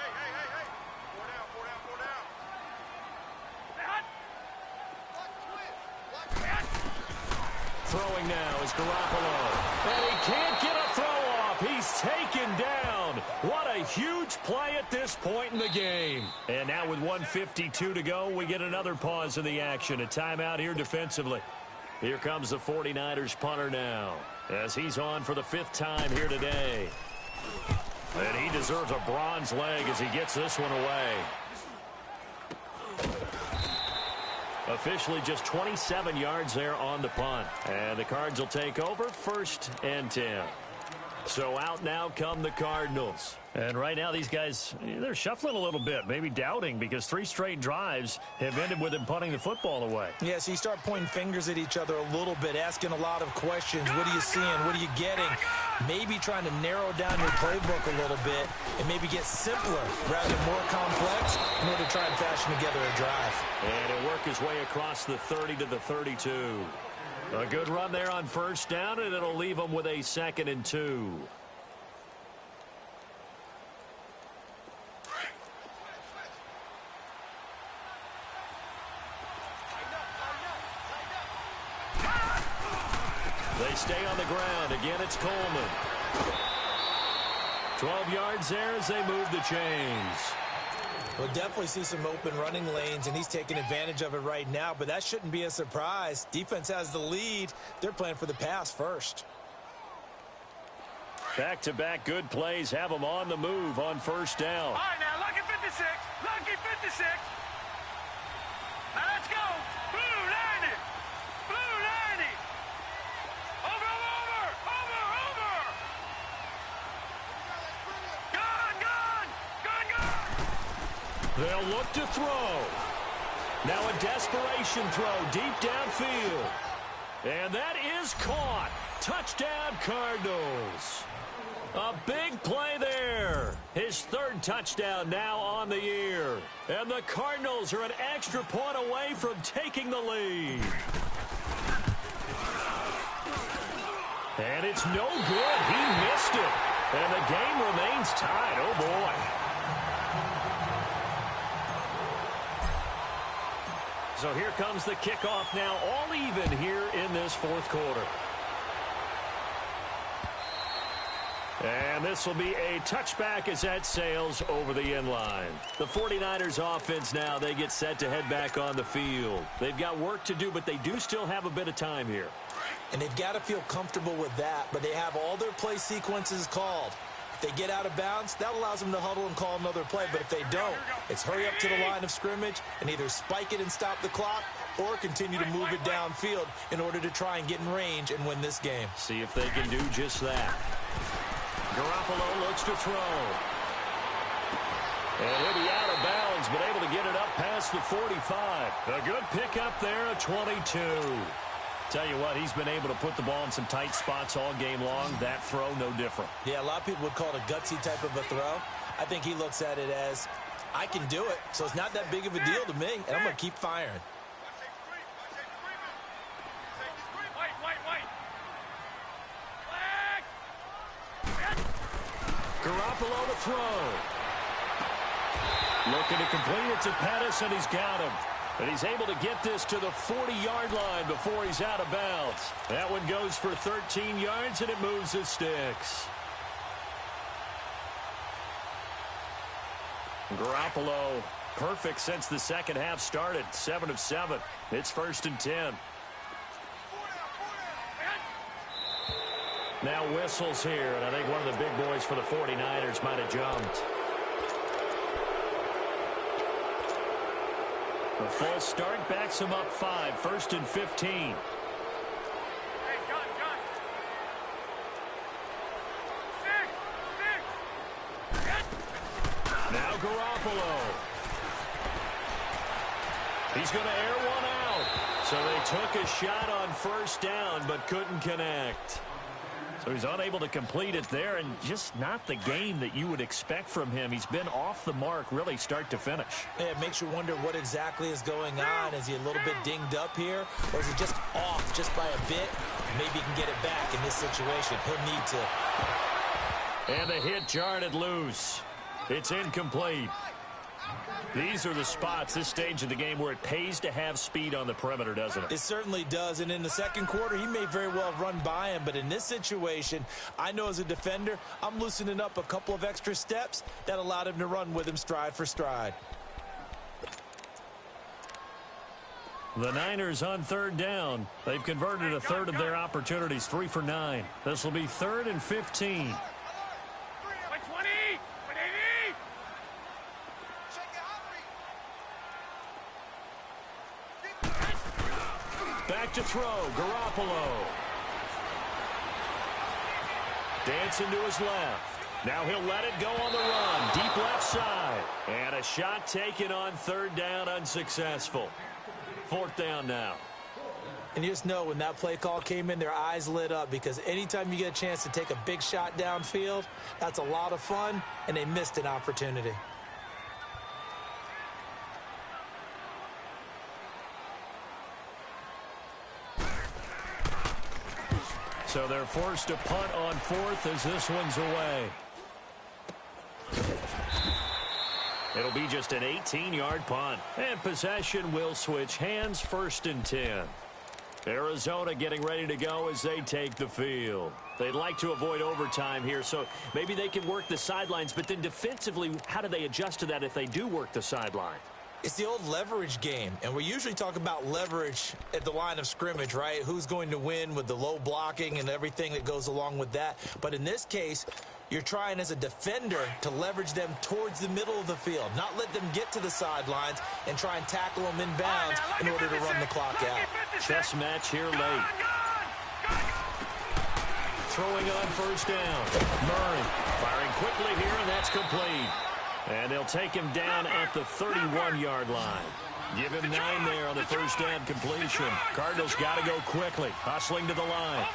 throwing now is Garoppolo. And he can't get a throw off. He's taken down. What a huge play at this point in the game. And now with 1:52 to go, we get another pause in the action. A timeout here defensively. Here comes the 49ers punter now, as he's on for the 5th time here today. And he deserves a bronze leg as he gets this one away. Officially just 27 yards there on the punt. And the Cards will take over 1st and 10. So out now come the Cardinals. And right now these guys, they're shuffling a little bit, maybe doubting, because 3 straight drives have ended with them punting the football away. Yeah, so you start pointing fingers at each other a little bit, asking a lot of questions. What are you seeing? What are you getting? Maybe trying to narrow down your playbook a little bit and maybe get simpler rather than more complex in order to try and fashion together a drive. And he'll work his way across the 30 to the 32. A good run there on 1st down, and it'll leave them with a 2nd and 2. They stay on the ground. Again, it's Coleman. 12 yards there as they move the chains. We'll definitely see some open running lanes, and he's taking advantage of it right now, but that shouldn't be a surprise. Defense has the lead. They're playing for the pass first. Back-to-back good plays have them on the move on 1st down. All right, now, lucky 56. Lucky 56. Now, let's go. Blue 90. Blue 90. Over, over, over, over. Gone, gone. Gone, gone. They'll look to throw. Now a desperation throw deep downfield. And that is caught. Touchdown, Cardinals. A big play there. His 3rd touchdown now on the year. And the Cardinals are an extra point away from taking the lead. And it's no good. He missed it. And the game remains tied. Oh, boy. So here comes the kickoff now, all even here in this 4th quarter. And this will be a touchback as that sails over the end line. The 49ers offense now, they get set to head back on the field. They've got work to do, but they do still have a bit of time here. And they've got to feel comfortable with that, but they have all their play sequences called. If they get out of bounds, that allows them to huddle and call another play. But if they don't, it's hurry up to the line of scrimmage and either spike it and stop the clock or continue to move it downfield in order to try and get in range and win this game. See if they can do just that. Garoppolo looks to throw. And he'll be out of bounds, but able to get it up past the 45. A good pickup there, a 22. Tell you what, he's been able to put the ball in some tight spots all game long. That throw, no different. Yeah, a lot of people would call it a gutsy type of a throw. I think he looks at it as, I can do it, so it's not that big of a deal to me, and I'm going to keep firing. Garoppolo to throw. Looking to complete it to Pettis, and he's got him. And he's able to get this to the 40-yard line before he's out of bounds. That one goes for 13 yards, and it moves his sticks. Garoppolo, perfect since the second half started. 7 of 7. It's 1st and 10. Now whistles here, and I think one of the big boys for the 49ers might have jumped. A false start backs him up 5, 1st and 15. Hey, gun. 6. Now Garoppolo. He's going to air one out. So they took a shot on 1st down, but couldn't connect. So he's unable to complete it there, and just not the game that you would expect from him. He's been off the mark really start to finish. Yeah, it makes you wonder what exactly is going on. Is he a little bit dinged up here, or is he just off just by a bit? Maybe he can get it back in this situation. He'll need to. And the hit jarred it loose. It's incomplete. These are the spots, this stage of the game, where it pays to have speed on the perimeter, doesn't it? It certainly does, and in the second quarter, he may very well run by him, but in this situation, I know as a defender, I'm loosening up a couple of extra steps that allowed him to run with him stride for stride. The Niners on third down. They've converted a third of their opportunities, 3 for 9. This will be 3rd and 15. Back to throw, Garoppolo. Dancing to his left. Now he'll let it go on the run. Deep left side. And a shot taken on third down, unsuccessful. 4th down now. And you just know when that play call came in, their eyes lit up, because anytime you get a chance to take a big shot downfield, that's a lot of fun, and they missed an opportunity. So they're forced to punt on 4th as this one's away. It'll be just an 18-yard punt. And possession will switch hands, 1st and 10. Arizona getting ready to go as they take the field. They'd like to avoid overtime here, so maybe they can work the sidelines. But then defensively, how do they adjust to that if they do work the sideline? It's the old leverage game, and we usually talk about leverage at the line of scrimmage, right? Who's going to win with the low blocking and everything that goes along with that. But in this case, you're trying as a defender to leverage them towards the middle of the field, not let them get to the sidelines and try and tackle them inbounds in order to run the clock out. Chess match here late. Throwing on 1st down. Murray firing quickly here, and that's complete. And they'll take him down at the 31-yard line. Give him 9 there on the 1st down completion. Cardinals got to go quickly, hustling to the line.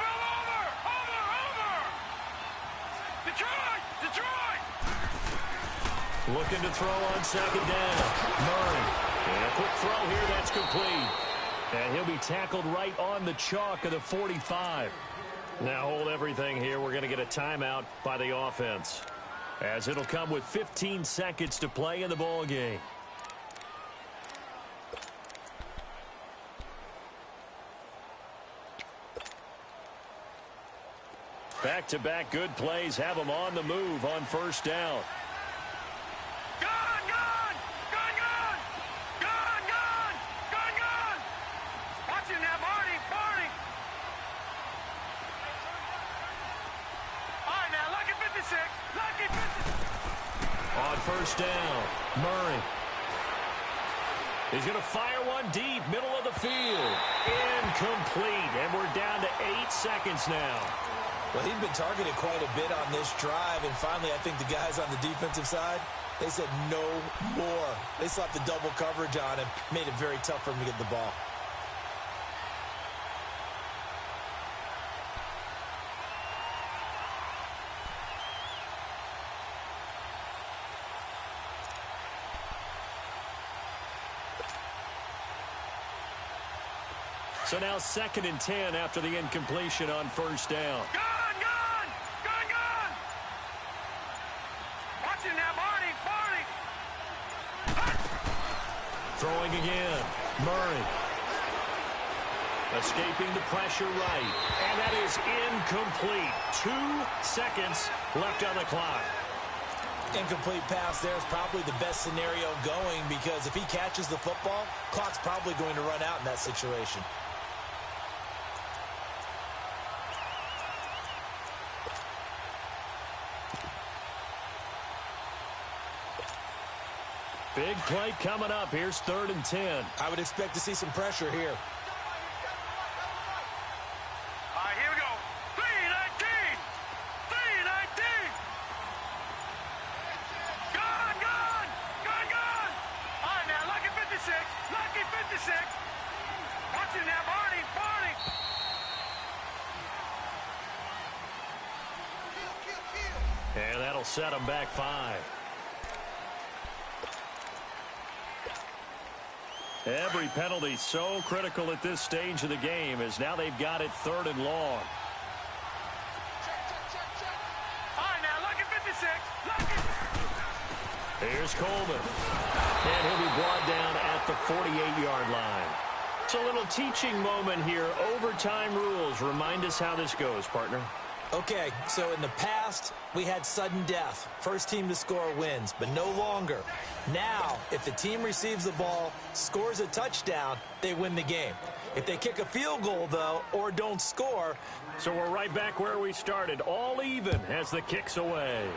Looking to throw on 2nd down. Murray. And a quick throw here, that's complete. And he'll be tackled right on the chalk of the 45. Now hold everything here. We're going to get a timeout by the offense, as it'll come with 15 seconds to play in the ball game. Back-to-back good plays have them on the move on 1st down. On 1st down, Murray. He's going to fire one deep, middle of the field. Incomplete, and we're down to 8 seconds now. Well, he's been targeted quite a bit on this drive, and finally I think the guys on the defensive side, they said no more. They slapped the double coverage on him, made it very tough for him to get the ball. So now 2nd and 10 after the incompletion on 1st down. Watching that, Barney. Throwing again. Murray. Escaping the pressure right. And that is incomplete. 2 seconds left on the clock. Incomplete pass there is probably the best scenario going, because if he catches the football, clock's probably going to run out in that situation. Big play coming up. Here's 3rd and 10. I would expect to see some pressure here. All right, here we go. 3-19. 3-19. Gone. All right, now, lucky 56. Lucky 56. Watching now, Barney. And that'll set them back 5. Every penalty so critical at this stage of the game, as now they've got it 3rd and long. All right, now, lucky 56. Lucky. Here's Coleman. And he'll be brought down at the 48-yard line. It's a little teaching moment here. Overtime rules. Remind us how this goes, partner. Okay, so in the past, we had sudden death. First team to score wins, but no longer. Now, if the team receives the ball, scores a touchdown, they win the game. If they kick a field goal, though, or don't score. So we're right back where we started, all even as the kick's away.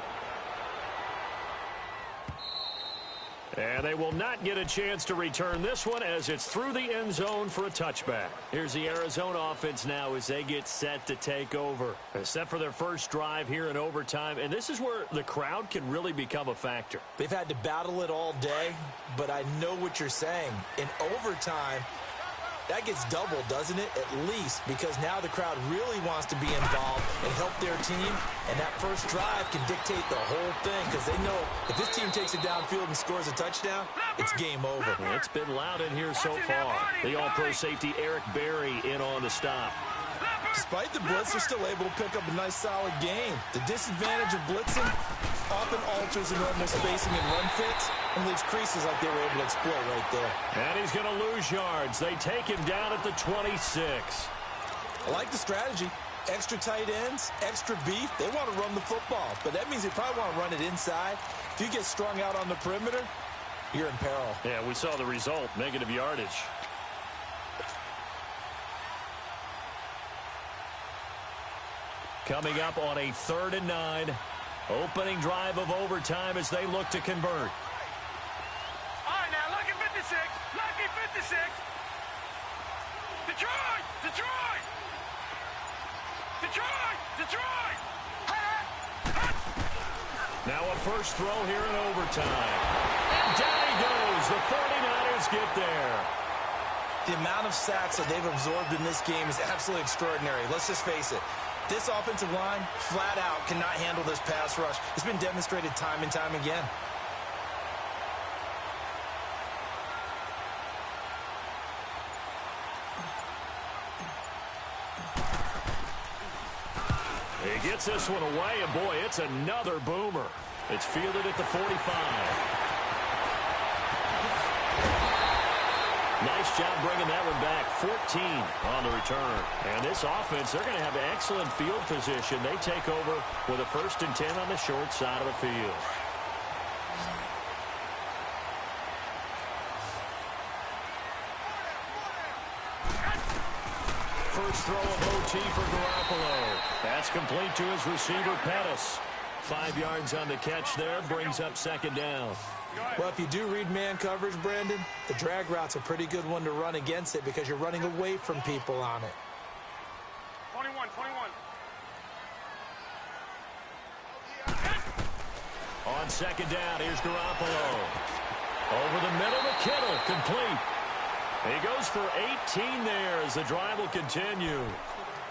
And they will not get a chance to return this one as it's through the end zone for a touchback. Here's the Arizona offense now as they get set to take over. Set for their first drive here in overtime. And this is where the crowd can really become a factor. They've had to battle it all day, but I know what you're saying. In overtime, that gets doubled, doesn't it? At least, because now the crowd really wants to be involved and help their team, and that first drive can dictate the whole thing because they know if this team takes it downfield and scores a touchdown, it's game over. Yeah, it's been loud in here so far. The all-pro safety Eric Berry in on the stop. Despite the blitz, they're still able to pick up a nice, solid gain. The disadvantage of blitzing often alters the normal spacing and run fits and leaves creases like they were able to exploit right there. And he's going to lose yards. They take him down at the 26. I like the strategy. Extra tight ends, extra beef. They want to run the football, but that means they probably want to run it inside. If you get strung out on the perimeter, you're in peril. Yeah, we saw the result, negative yardage. Coming up on a 3rd and 9. Opening drive of overtime as they look to convert. All right, now, lucky 56. Lucky 56. Detroit! Detroit! Detroit! Detroit! Now a first throw here in overtime. And down he goes. The 49ers get there. The amount of sacks that they've absorbed in this game is absolutely extraordinary. Let's just face it. This offensive line, flat out, cannot handle this pass rush. It's been demonstrated time and time again. He gets this one away, and boy, it's another boomer. It's fielded at the 45. Nice job bringing that one back. 14 on the return. And this offense, they're going to have excellent field position. They take over with a 1st and 10 on the short side of the field. First throw of OT for Garoppolo. That's complete to his receiver, Pettis. 5 yards on the catch there, brings up 2nd down. Well, if you do read man coverage, Brandon, the drag route's a pretty good one to run against it because you're running away from people on it. 21. On 2nd down, here's Garoppolo. Over the middle to Kittle, complete. He goes for 18 there as the drive will continue.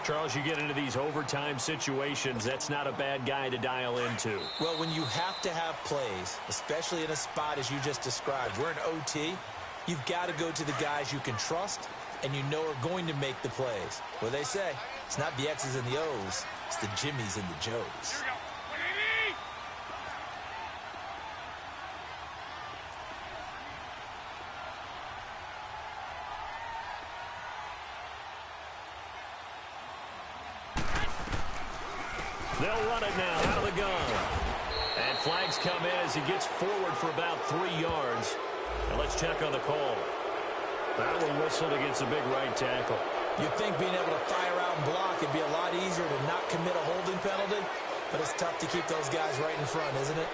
Charles, you get into these overtime situations, that's not a bad guy to dial into. Well, when you have to have plays, especially in a spot as you just described, we're in OT, you've got to go to the guys you can trust and you know are going to make the plays. What they say, it's not the X's and the O's, it's the Jimmies and the Joes. They'll run it now out of the gun. And flags come in as he gets forward for about 3 yards. And let's check on the call. That one whistled against a big right tackle. You'd think being able to fire out and block would be a lot easier to not commit a holding penalty, but it's tough to keep those guys right in front, isn't it?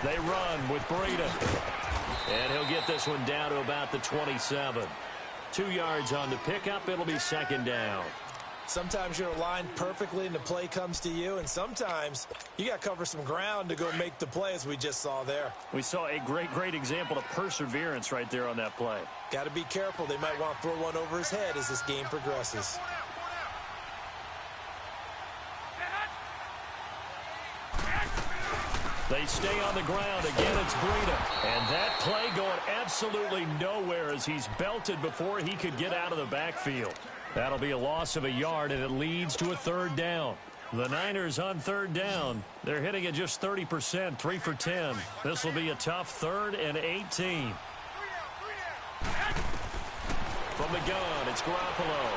They run with Breida. And he'll get this one down to about the 27. 2 yards on the pickup. It'll be 2nd down. Sometimes you're aligned perfectly and the play comes to you, and sometimes you got to cover some ground to go make the play, as we just saw there. We saw a great example of perseverance right there on that play. Got to be careful. They might want to throw one over his head as this game progresses. They stay on the ground. Again, it's Breida. And that play going absolutely nowhere as he's belted before he could get out of the backfield. That'll be a loss of a yard, and it leads to a third down. The Niners on third down. They're hitting at just 30%, 3 for 10. This will be a tough 3rd and 18. From the gun, it's Garoppolo.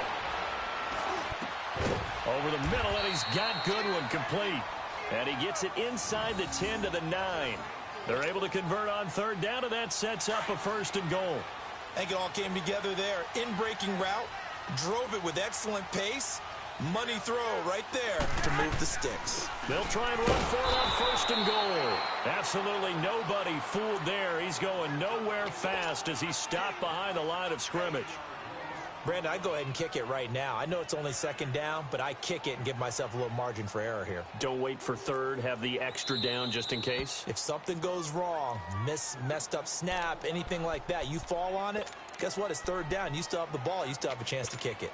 Over the middle, and he's got Goodwin complete. And he gets it inside the 10 to the 9. They're able to convert on third down, and that sets up a 1st and goal. I think it all came together there. In-breaking route, drove it with excellent pace. Money throw right there to move the sticks. They'll try and run for it on 1st and goal. Absolutely nobody fooled there. He's going nowhere fast as he's stopped behind the line of scrimmage. Brandon, I go ahead and kick it right now. I know it's only 2nd down, but I kick it and give myself a little margin for error here. Don't wait for 3rd. Have the extra down just in case. If something goes wrong, messed up snap, anything like that, you fall on it, guess what? It's 3rd down. You still have the ball. You still have a chance to kick it.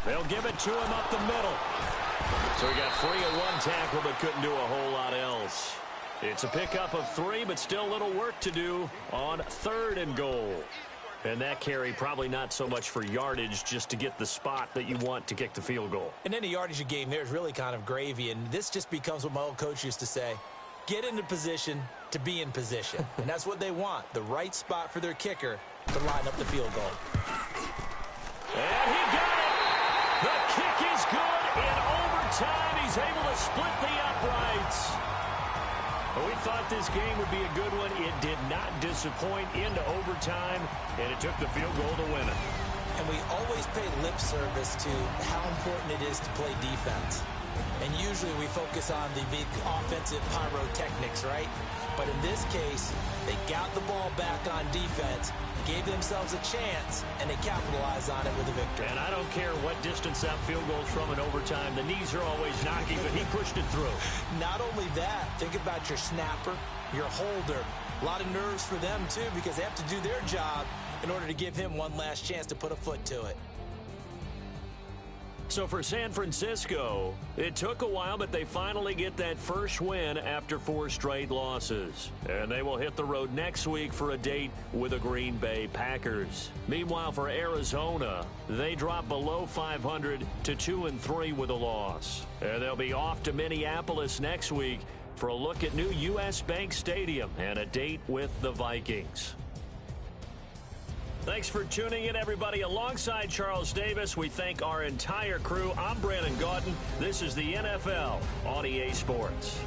They'll give it to him up the middle. So he got free of one tackle but couldn't do a whole lot else. It's a pickup of 3, but still a little work to do on 3rd and goal. And that carry probably not so much for yardage, just to get the spot that you want to kick the field goal. And any yardage game there is really kind of gravy, and this just becomes what my old coach used to say. Get into position to be in position. And that's what they want, the right spot for their kicker to line up the field goal. And he got it! The kick is good in overtime. He's able to split the uprights. We thought this game would be a good one. It did not disappoint into overtime, and it took the field goal to win it. And we always pay lip service to how important it is to play defense. And usually we focus on the big offensive pyrotechnics, right? But in this case, they got the ball back on defense, gave themselves a chance, and they capitalized on it with a victory. And I don't care what distance that field goes from in overtime. The knees are always knocking, but he pushed it through. Not only that, think about your snapper, your holder. A lot of nerves for them, too, because they have to do their job in order to give him one last chance to put a foot to it. So for San Francisco, it took a while, but they finally get that first win after 4 straight losses. And they will hit the road next week for a date with the Green Bay Packers. Meanwhile, for Arizona, they drop below 500 to 2-3 with a loss. And they'll be off to Minneapolis next week for a look at new U.S. Bank Stadium and a date with the Vikings. Thanks for tuning in, everybody. Alongside Charles Davis, we thank our entire crew. I'm Brandon Gaudin. This is the NFL on EA Sports.